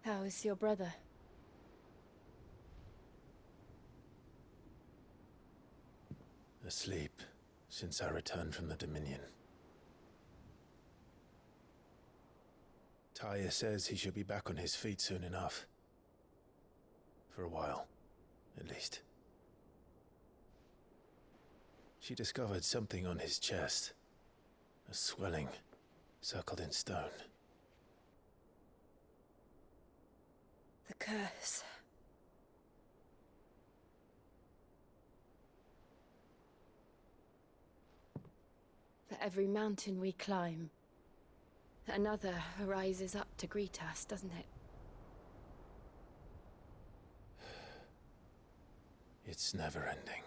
How is your brother? Asleep, since I returned from the Dominion. Taya says he should be back on his feet soon enough. For a while, at least. She discovered something on his chest. A swelling, circled in stone. The curse. For every mountain we climb, another rises up to greet us, doesn't it? It's never ending.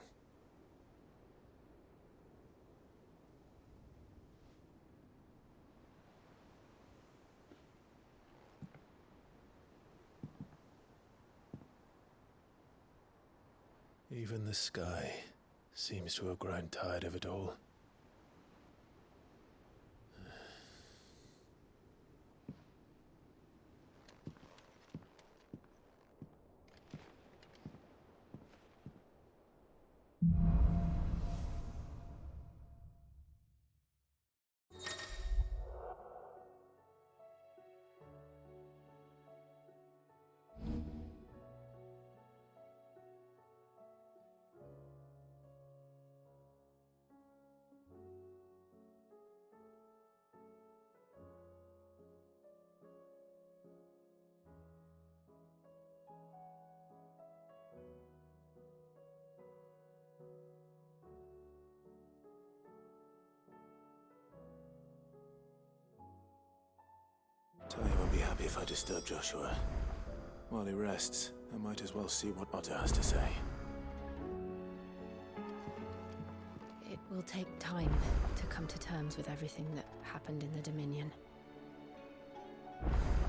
Even the sky seems to have grown tired of it all. Tony won't be happy if I disturb Joshua. While he rests, I might as well see what Otto has to say. It will take time to come to terms with everything that happened in the Dominion.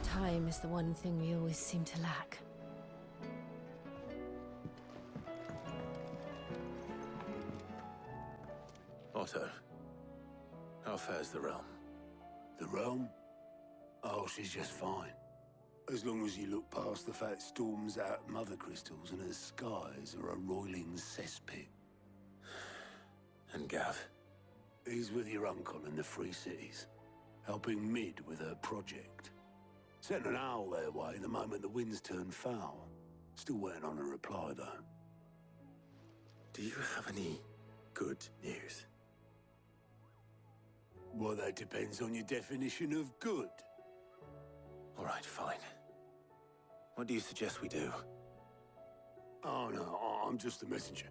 Time is the one thing we always seem to lack. Otto, how fares the realm? The realm? Oh, she's just fine. As long as you look past the fat storms out mother crystals and her skies are a roiling cesspit. And Gav? He's with your uncle in the Free Cities, helping Mid with her project. Sent an owl their way the moment the winds turned foul. Still waiting on a reply, though. Do you have any good news? Well, that depends on your definition of good. All right, fine. What do you suggest we do? Oh, no, I'm just a messenger.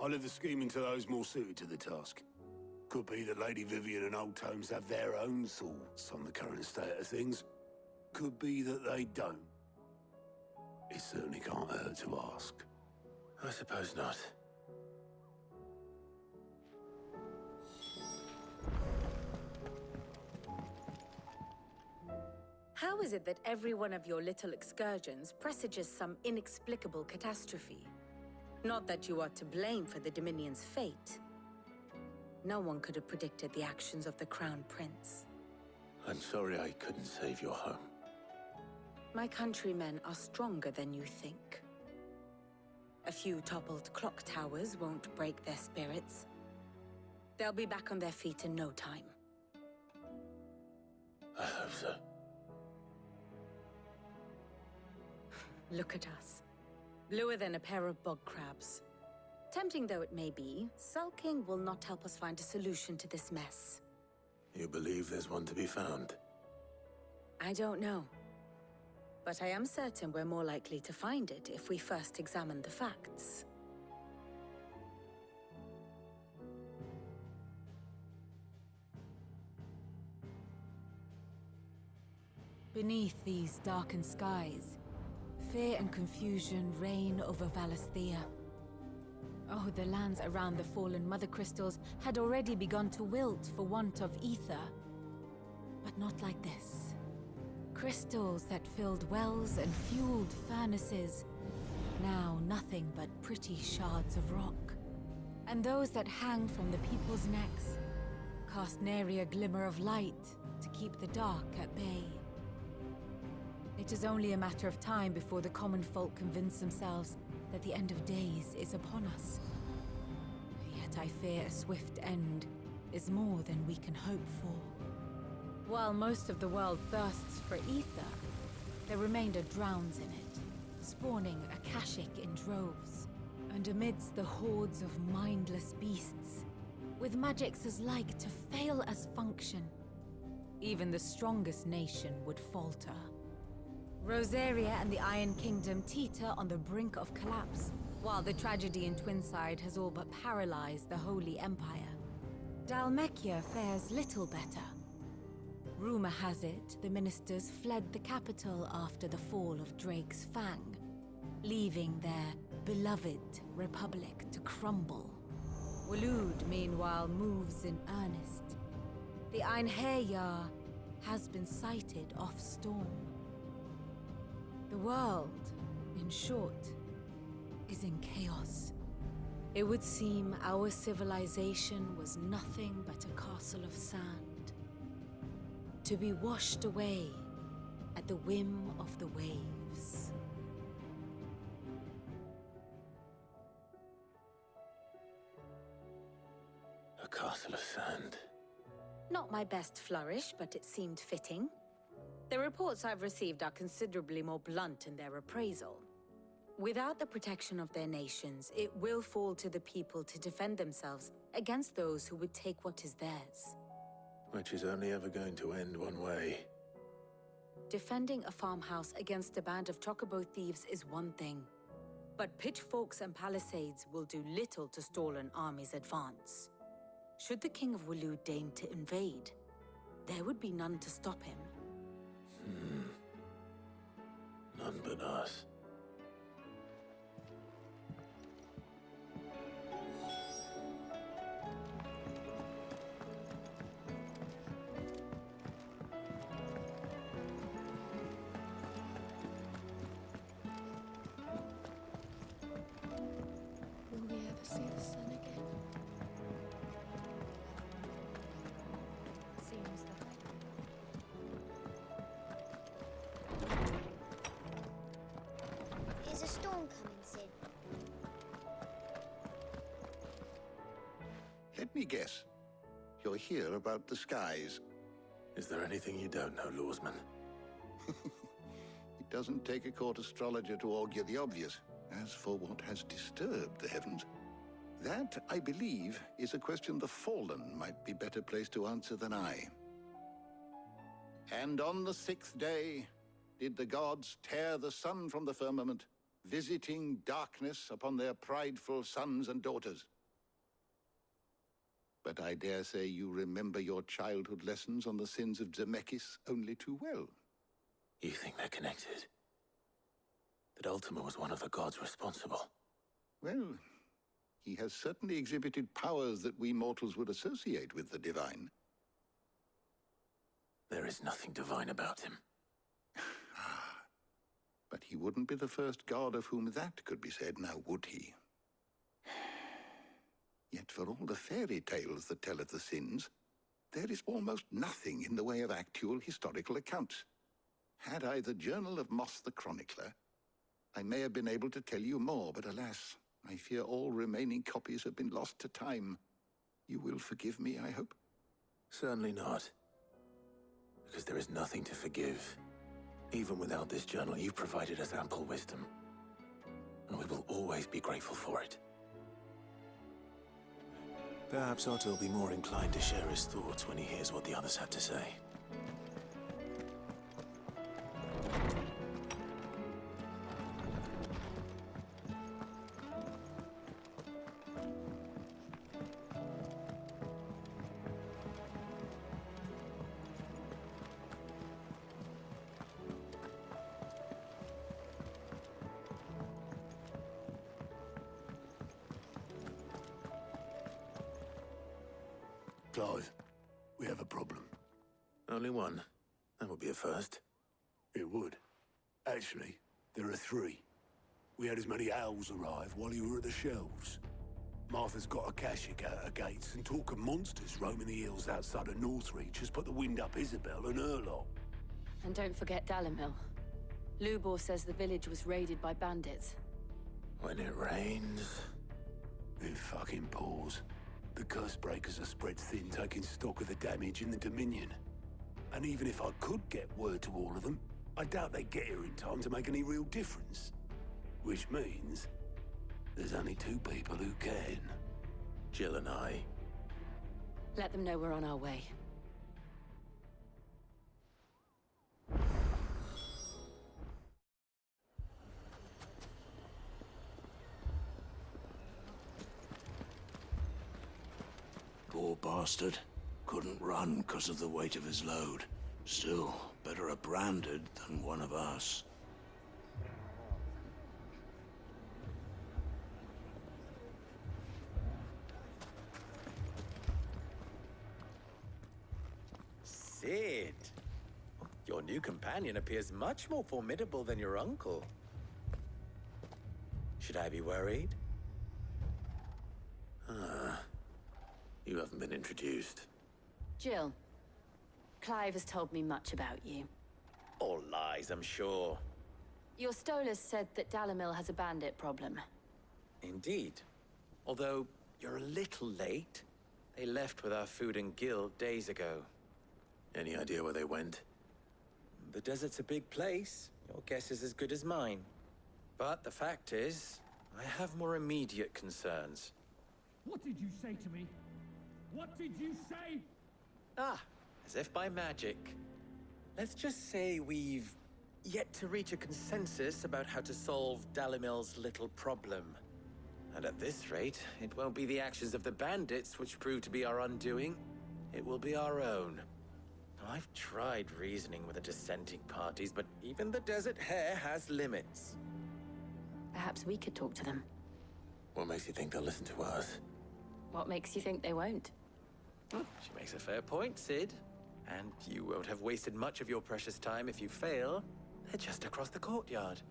I leave the scheming to those more suited to the task. Could be that Lady Vivian and Old Tomes have their own thoughts on the current state of things. Could be that they don't. It certainly can't hurt to ask. I suppose not. How is it that every one of your little excursions presages some inexplicable catastrophe? Not that you are to blame for the Dominion's fate. No one could have predicted the actions of the Crown Prince. I'm sorry I couldn't save your home. My countrymen are stronger than you think. A few toppled clock towers won't break their spirits. They'll be back on their feet in no time. I hope so. Look at us. Bluer than a pair of bog crabs. Tempting though it may be, sulking will not help us find a solution to this mess. You believe there's one to be found? I don't know. But I am certain we're more likely to find it if we first examine the facts. Beneath these darkened skies, fear and confusion reign over Valisthea. Oh, the lands around the fallen Mother Crystals had already begun to wilt for want of ether. But not like this. Crystals that filled wells and fueled furnaces. Now nothing but pretty shards of rock. And those that hang from the people's necks cast nary a glimmer of light to keep the dark at bay. It is only a matter of time before the common folk convince themselves that the end of days is upon us. Yet I fear a swift end is more than we can hope for. While most of the world thirsts for ether, the remainder drowns in it, spawning Akashic in droves. And amidst the hordes of mindless beasts, with magics as like to fail as function, even the strongest nation would falter. Rosaria and the Iron Kingdom teeter on the brink of collapse, while the tragedy in Twinside has all but paralyzed the Holy Empire. Dhalmekia fares little better. Rumor has it the ministers fled the capital after the fall of Drake's Fang, leaving their beloved republic to crumble. Waloed, meanwhile, moves in earnest. The Einherjar has been sighted off-storm. The world, in short, is in chaos. It would seem our civilization was nothing but a castle of sand, to be washed away at the whim of the waves. A castle of sand. Not my best flourish, but it seemed fitting. The reports I've received are considerably more blunt in their appraisal. Without the protection of their nations, it will fall to the people to defend themselves against those who would take what is theirs. Which is only ever going to end one way. Defending a farmhouse against a band of chocobo thieves is one thing, but pitchforks and palisades will do little to stall an army's advance. Should the King of Waloed deign to invade, there would be none to stop him. None but us. Will we ever see the sun again? Seems that Is a storm coming, Sid? Let me guess. You're here about the skies. Is there anything you don't know, Lawsman? It doesn't take a court astrologer to augur the obvious. As for what has disturbed the heavens, that, I believe, is a question the Fallen might be better placed to answer than I. And on the 6th day, did the gods tear the sun from the firmament, visiting darkness upon their prideful sons and daughters. But I dare say you remember your childhood lessons on the sins of Zemeckis only too well. You think they're connected? That Ultima was one of the gods responsible? Well, he has certainly exhibited powers that we mortals would associate with the divine. There is nothing divine about him. But he wouldn't be the first god of whom that could be said, now would he? Yet for all the fairy tales that tell of the sins, there is almost nothing in the way of actual historical accounts. Had I the Journal of Moss the Chronicler, I may have been able to tell you more, but alas, I fear all remaining copies have been lost to time. You will forgive me, I hope? Certainly not. Because there is nothing to forgive. Even without this journal, you've provided us ample wisdom. And we will always be grateful for it. Perhaps Otto will be more inclined to share his thoughts when he hears what the others have to say. Clive, we have a problem. Only one. That would be a first. It would. Actually, there are three. We had as many owls arrive while you were at the shelves. Martha's got a Akashic out her gates, and talk of monsters roaming the hills outside of Northreach has put the wind up Isabel and her lot. And don't forget Dalimil. Lubor says the village was raided by bandits. When it rains... It fucking pours. The curse breakers are spread thin, taking stock of the damage in the Dominion. And even if I could get word to all of them, I doubt they'd get here in time to make any real difference. Which means... there's only two people who can. Jill and I. Let them know we're on our way. Poor bastard. Couldn't run because of the weight of his load. Still, better a branded than one of us. Cid! Your new companion appears much more formidable than your uncle. Should I be worried? You haven't been introduced. Jill. Clive has told me much about you. All lies, I'm sure. Your Stolas said that Dalimil has a bandit problem. Indeed. Although, you're a little late. They left with our food and guild days ago. Any idea where they went? The desert's a big place. Your guess is as good as mine. But the fact is, I have more immediate concerns. What did you say to me? What did you say? Ah, as if by magic. Let's just say we've yet to reach a consensus about how to solve Dalimil's little problem. And at this rate, it won't be the actions of the bandits which prove to be our undoing. It will be our own. Now, I've tried reasoning with the dissenting parties, but even the Desert Hare has limits. Perhaps we could talk to them. What makes you think they'll listen to us? What makes you think they won't? She makes a fair point, Cid. And you won't have wasted much of your precious time if you fail. They're just across the courtyard.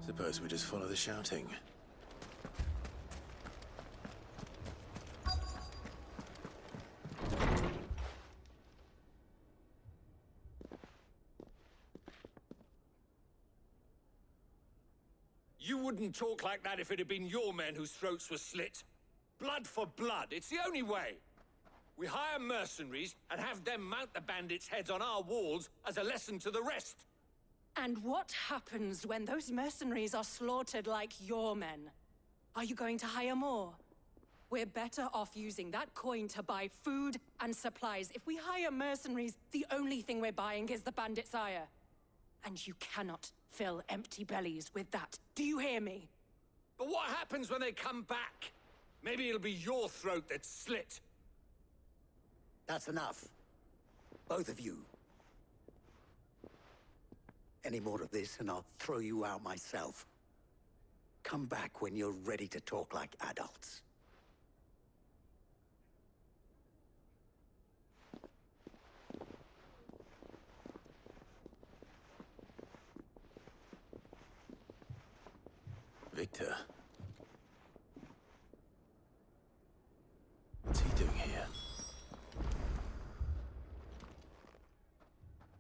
Suppose we just follow the shouting. You wouldn't talk like that if it had been your men whose throats were slit. Blood for blood, it's the only way. We hire mercenaries and have them mount the bandits' heads on our walls as a lesson to the rest. And what happens when those mercenaries are slaughtered like your men? Are you going to hire more? We're better off using that coin to buy food and supplies. If we hire mercenaries, the only thing we're buying is the bandits' ire. And you cannot fill empty bellies with that. Do you hear me? But what happens when they come back? Maybe it'll be your throat that's slit. That's enough. Both of you. Any more of this and I'll throw you out myself. Come back when you're ready to talk like adults. Victor. What's he doing here?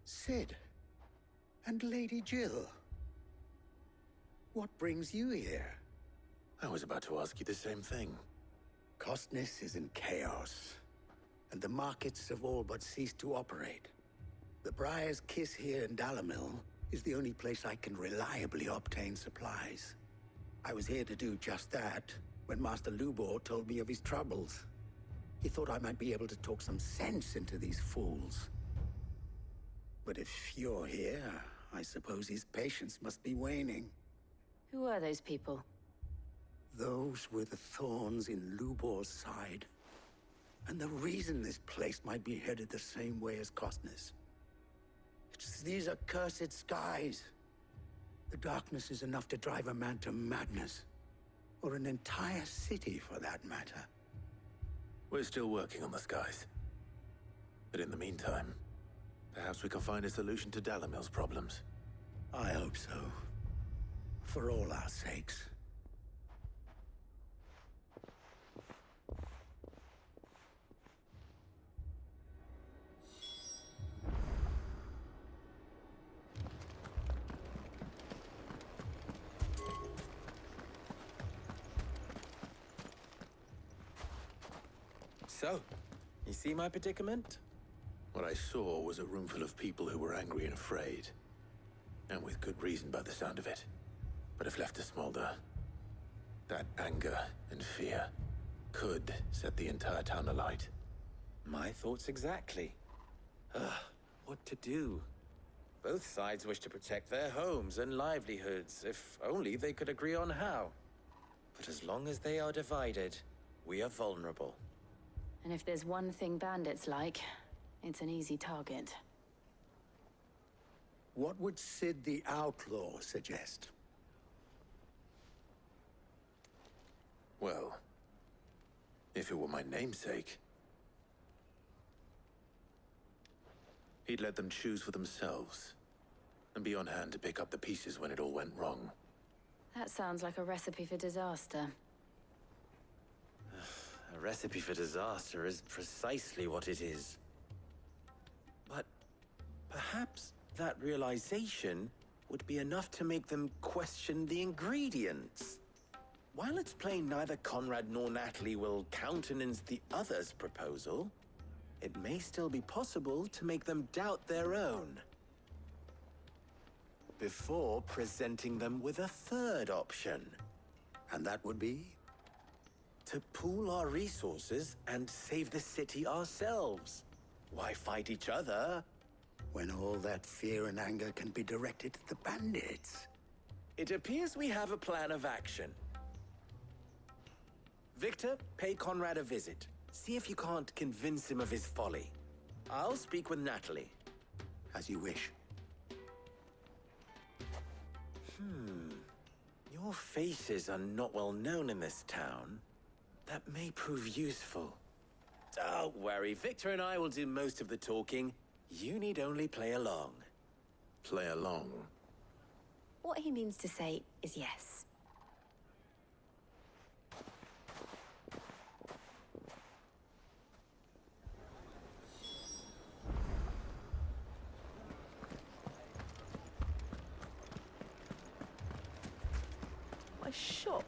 Cid. And Lady Jill. What brings you here? I was about to ask you the same thing. Costness is in chaos, and the markets have all but ceased to operate. The Briar's Kiss here in Dalimil is the only place I can reliably obtain supplies. I was here to do just that when Master Lubor told me of his troubles. He thought I might be able to talk some sense into these fools. But if you're here, I suppose his patience must be waning. Who are those people? Those were the thorns in Lubor's side. And the reason this place might be headed the same way as Costness. It's these accursed skies. The darkness is enough to drive a man to madness. Or an entire city, for that matter. We're still working on the skies. But in the meantime, perhaps we can find a solution to Dalimil's problems. I hope so. For all our sakes. So, you see my predicament? What I saw was a room full of people who were angry and afraid. And with good reason by the sound of it. But if left to smolder, that anger and fear could set the entire town alight. My thoughts exactly. What to do? Both sides wish to protect their homes and livelihoods, if only they could agree on how. But as long as they are divided, we are vulnerable. And if there's one thing bandits like, it's an easy target. What would Sid the Outlaw suggest? Well, if it were my namesake, he'd let them choose for themselves, and be on hand to pick up the pieces when it all went wrong. That sounds like a recipe for disaster. A recipe for disaster is precisely what it is. But perhaps that realization would be enough to make them question the ingredients. While it's plain neither Conrad nor Natalie will countenance the other's proposal, it may still be possible to make them doubt their own. Before presenting them with a third option. And that would be? To pool our resources and save the city ourselves. Why fight each other? When all that fear and anger can be directed at the bandits. It appears we have a plan of action. Victor, pay Conrad a visit. See if you can't convince him of his folly. I'll speak with Natalie. As you wish. Your faces are not well known in this town. That may prove useful. Don't worry, Victor and I will do most of the talking. You need only play along. Play along? What he means to say is yes. My shop.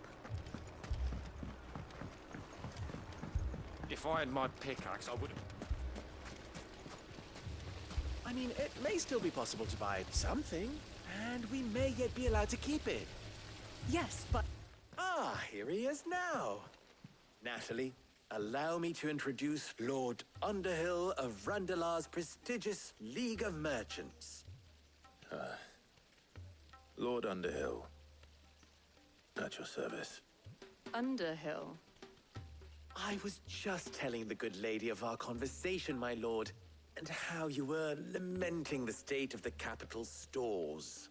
If I had my pickaxe, I would have... I mean, it may still be possible to buy something, and we may yet be allowed to keep it. Yes, but... Ah, here he is now. Natalie, allow me to introduce Lord Underhill of Randalar's prestigious League of Merchants. Lord Underhill. At your service. Underhill? I was just telling the good lady of our conversation, my lord, and how you were lamenting the state of the capital's stores.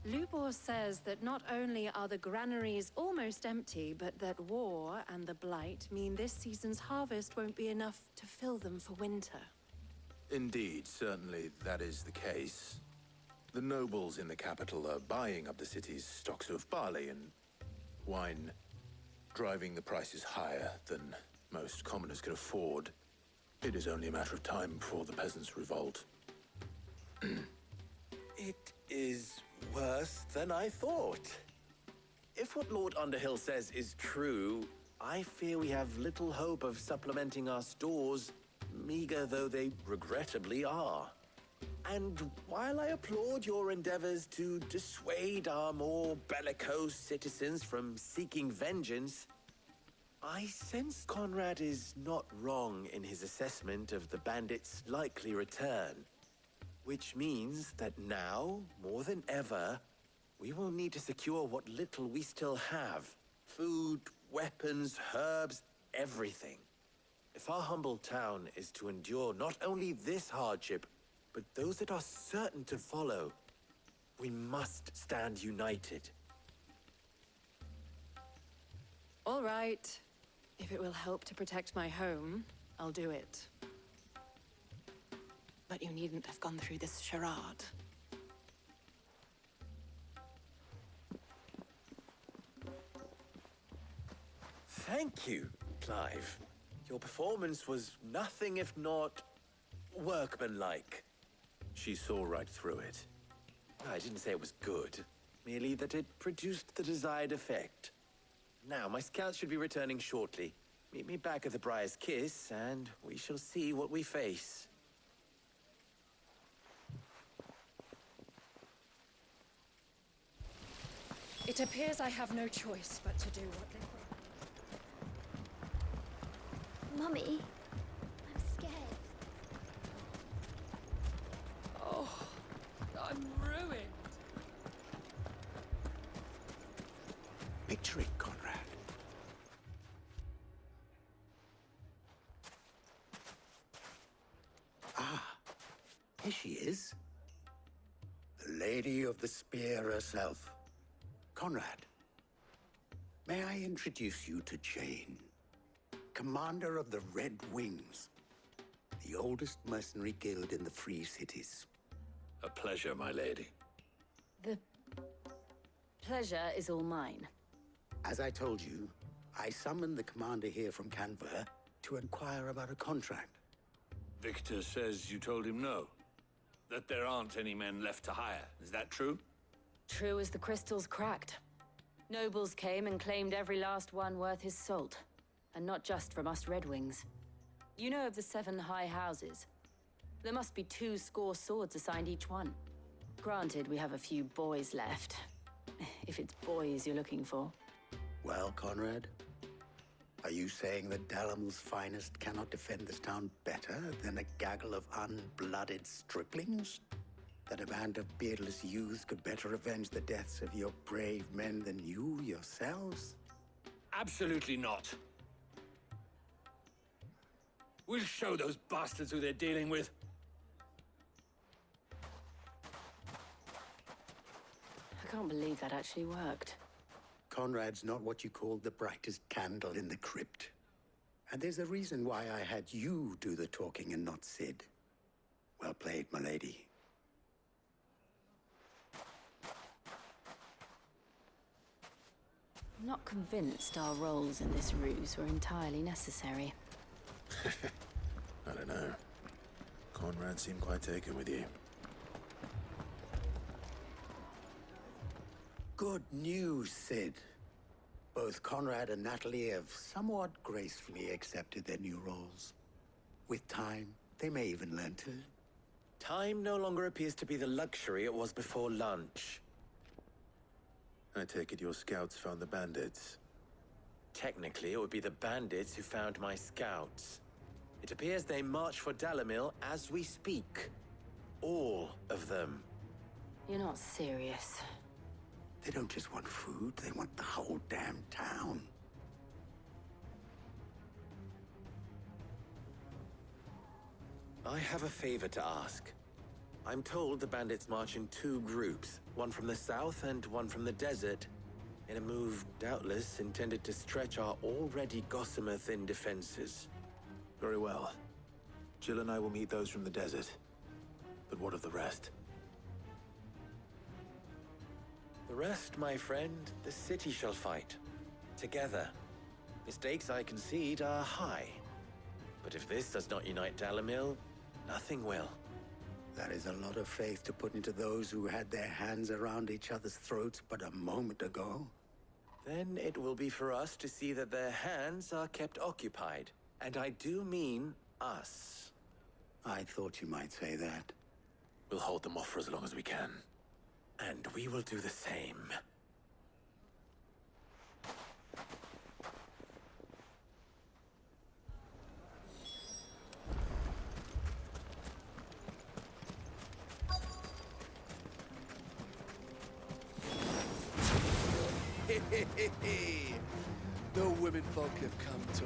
Lubor says that not only are the granaries almost empty, but that war and the Blight mean this season's harvest won't be enough to fill them for winter. Indeed, certainly that is the case. The nobles in the capital are buying up the city's stocks of barley and wine, driving the prices higher than most commoners can afford. It is only a matter of time before the peasants revolt. It is worse than I thought. If what Lord Underhill says is true, I fear we have little hope of supplementing our stores, meager though they regrettably are. And while I applaud your endeavors to dissuade our more bellicose citizens from seeking vengeance, I sense Conrad is not wrong in his assessment of the bandits' likely return. Which means that now, more than ever, we will need to secure what little we still have. Food, weapons, herbs, everything. If our humble town is to endure not only this hardship, but those that are certain to follow, We must stand united. All right. If it will help to protect my home, I'll do it. But you needn't have gone through this charade. Thank you, Clive. Your performance was nothing if not workmanlike. She saw right through it. I didn't say it was good, merely that it produced the desired effect. Now, my scouts should be returning shortly. Meet me back at the Briar's Kiss, and we shall see what we face. It appears I have no choice but to do what they... Mummy, I'm scared. Oh, I'm ruined. Picture it, Conrad. Ah, here she is. The Lady of the Spear herself. Conrad, may I introduce you to Jane, commander of the Red Wings, the oldest mercenary guild in the Free Cities. A pleasure, my lady. The pleasure is all mine. As I told you, I summoned the commander here from Canver to inquire about a contract. Victor says you told him no. That there aren't any men left to hire. Is that true? True as the crystals cracked. Nobles came and claimed every last one worth his salt. And not just from us Red Wings. You know of the 7 high houses. There must be 200 swords assigned each one. Granted, we have a few boys left. If it's boys you're looking for. Well, Conrad, are you saying that Dalamel's finest cannot defend this town better than a gaggle of unblooded striplings? That a band of beardless youths could better avenge the deaths of your brave men than you yourselves? Absolutely not. We'll show those bastards who they're dealing with. I can't believe that actually worked. Conrad's not what you call the brightest candle in the crypt. And there's a reason why I had you do the talking and not Sid. Well played, my lady. I'm not convinced our roles in this ruse were entirely necessary. I don't know. Conrad seemed quite taken with you. Good news, Sid. Both Conrad and Natalie have somewhat gracefully accepted their new roles. With time, they may even learn to. Time no longer appears to be the luxury it was before lunch. I take it your scouts found the bandits. Technically, it would be the bandits who found my scouts. It appears they march for Dalimil as we speak. All of them. You're not serious. They don't just want food, they want the whole damn town. I have a favor to ask. I'm told the bandits march in 2 groups, one from the south and one from the desert, in a move doubtless intended to stretch our already gossamer-thin defenses. Very well. Jill and I will meet those from the desert. But what of the rest? The rest, my friend, the city shall fight. Together. The stakes, I concede, are high. But if this does not unite Dalimil, nothing will. That is a lot of faith to put into those who had their hands around each other's throats but a moment ago. Then it will be for us to see that their hands are kept occupied. And I do mean us. I thought you might say that. We'll hold them off for as long as we can. And we will do the same. The women folk have come to...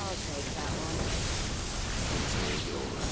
I'll take that one. It's all yours.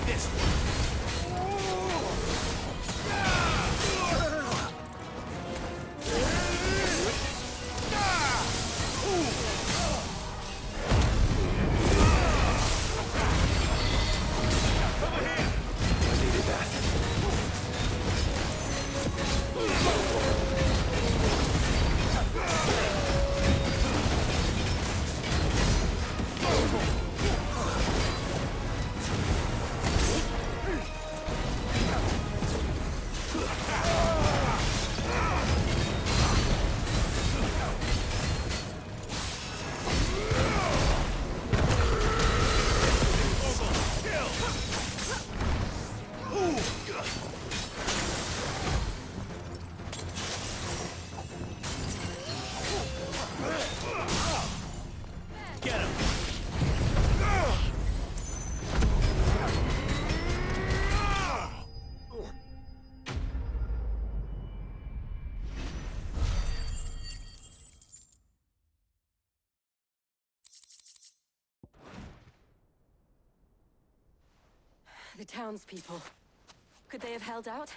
this one! The townspeople. Could they have held out?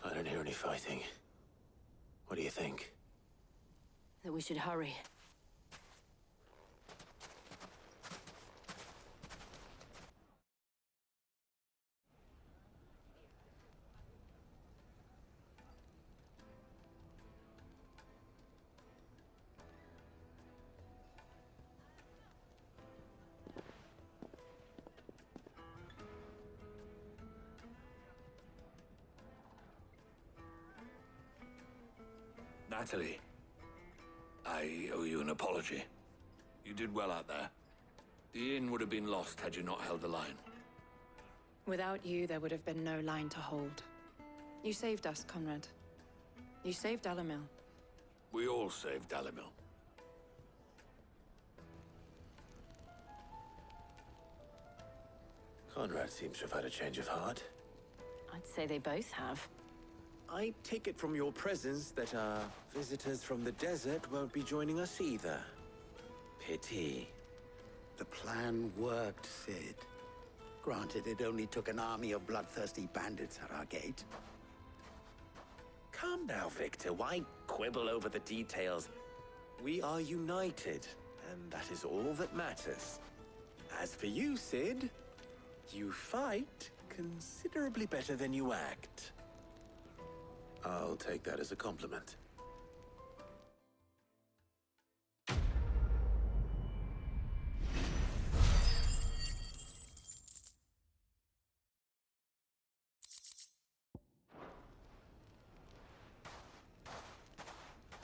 I don't hear any fighting. What do you think? That we should hurry. Natalie, I owe you an apology. You did well out there. The inn would have been lost had you not held the line. Without you, there would have been no line to hold. You saved us, Conrad. You saved Dalimil. We all saved Dalimil. Conrad seems to have had a change of heart. I'd say they both have. I take it from your presence that our visitors from the desert won't be joining us either. Pity. The plan worked, Sid. Granted, it only took an army of bloodthirsty bandits at our gate. Calm now, Victor. Why quibble over the details? We are united, and that is all that matters. As for you, Sid, you fight considerably better than you act. I'll take that as a compliment.